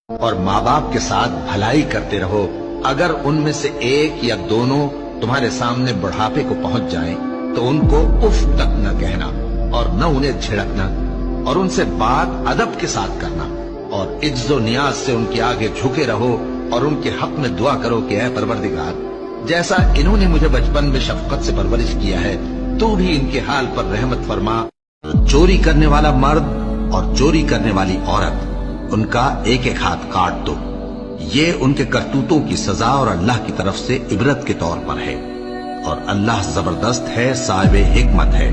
اور ماں باپ کے ساتھ بھلائی کرتے رہو، اگر ان میں سے ایک یا دونوں تمہارے سامنے بڑھاپے کو پہنچ جائیں تو ان کو اف تک نہ کہنا اور نہ انہیں جھڑکنا، اور ان سے بات ادب کے ساتھ کرنا، اور عجز و نیاز سے ان کے آگے جھکے رہو اور ان کے حق میں دعا کرو کہ اے پروردگار، جیسا انہوں نے مجھے بچپن میں شفقت سے پرورش کیا ہے تو بھی ان کے حال پر رحمت فرما۔ چوری کرنے والا مرد اور چوری کرنے والی عورت، ان کا ایک ایک ہاتھ کاٹ دو، یہ ان کے کرتوتوں کی سزا اور اللہ کی طرف سے عبرت کے طور پر ہے، اور اللہ زبردست ہے، صاحب حکمت ہے۔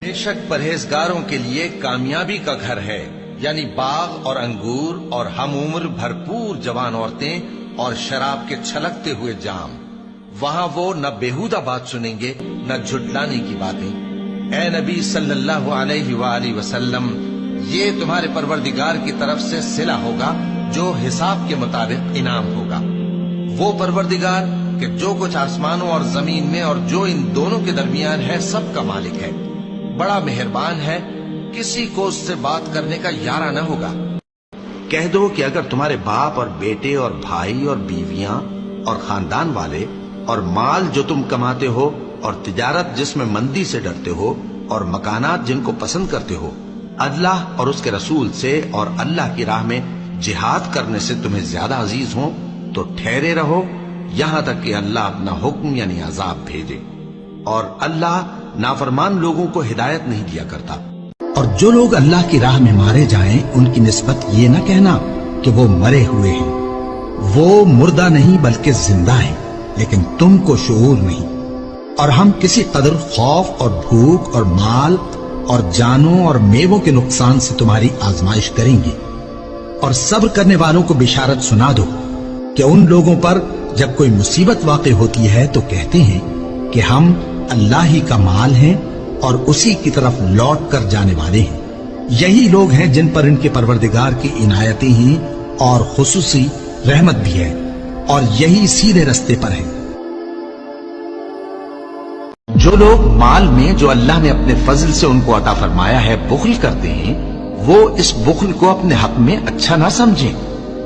بے شک پرہیزگاروں کے لیے کامیابی کا گھر ہے، یعنی باغ اور انگور اور ہم عمر بھرپور جوان عورتیں اور شراب کے چھلکتے ہوئے جام، وہاں وہ نہ بیہودہ بات سنیں گے نہ جھٹلانے کی باتیں۔ اے نبی صلی اللہ علیہ وآلہ وسلم، یہ تمہارے پروردگار کی طرف سے صلہ ہوگا جو حساب کے مطابق انعام ہوگا۔ وہ پروردگار کہ جو کچھ آسمانوں اور زمین میں اور جو ان دونوں کے درمیان ہے سب کا مالک ہے، بڑا مہربان ہے، کسی کو اس سے بات کرنے کا یارہ نہ ہوگا۔ کہہ دو کہ اگر تمہارے باپ اور بیٹے اور بھائی اور بیویاں اور خاندان والے اور مال جو تم کماتے ہو اور تجارت جس میں مندی سے ڈرتے ہو اور مکانات جن کو پسند کرتے ہو، اللہ اور اس کے رسول سے اور اللہ کی راہ میں جہاد کرنے سے تمہیں زیادہ عزیز ہوں تو ٹھہرے رہو یہاں تک کہ اللہ اپنا حکم یعنی عذاب بھیجے، اور اللہ نافرمان لوگوں کو ہدایت نہیں دیا کرتا۔ اور جو لوگ اللہ کی راہ میں مارے جائیں ان کی نسبت یہ نہ کہنا کہ وہ مرے ہوئے ہیں، وہ مردہ نہیں بلکہ زندہ ہیں، لیکن تم کو شعور نہیں۔ اور ہم کسی قدر خوف اور بھوک اور مال اور جانوں اور میووں کے نقصان سے تمہاری آزمائش کریں گے، اور صبر کرنے والوں کو بشارت سنا دو کہ ان لوگوں پر جب کوئی مصیبت واقع ہوتی ہے تو کہتے ہیں کہ ہم اللہ ہی کا مال ہیں اور اسی کی طرف لوٹ کر جانے والے ہیں۔ یہی لوگ ہیں جن پر ان کے پروردگار کی عنایتیں ہیں اور خصوصی رحمت بھی ہے، اور یہی سیدھے رستے پر ہیں۔ جو لوگ مال میں جو اللہ نے اپنے فضل سے ان کو عطا فرمایا ہے بخل کرتے ہیں، وہ اس بخل کو اپنے حق میں اچھا نہ سمجھیں،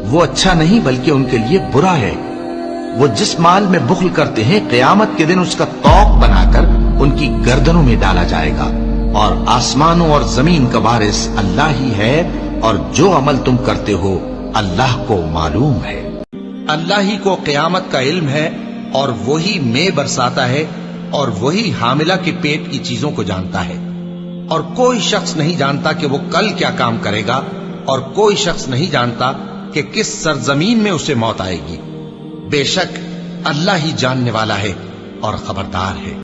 وہ اچھا نہیں بلکہ ان کے لیے برا ہے۔ وہ جس مال میں بخل کرتے ہیں قیامت کے دن اس کا طوق بنا کر ان کی گردنوں میں ڈالا جائے گا، اور آسمانوں اور زمین کا وارث اللہ ہی ہے، اور جو عمل تم کرتے ہو اللہ کو معلوم ہے۔ اللہ ہی کو قیامت کا علم ہے، اور وہی مے برساتا ہے، اور وہی حاملہ کے پیٹ کی چیزوں کو جانتا ہے، اور کوئی شخص نہیں جانتا کہ وہ کل کیا کام کرے گا، اور کوئی شخص نہیں جانتا کہ کس سرزمین میں اسے موت آئے گی۔ بے شک اللہ ہی جاننے والا ہے اور خبردار ہے۔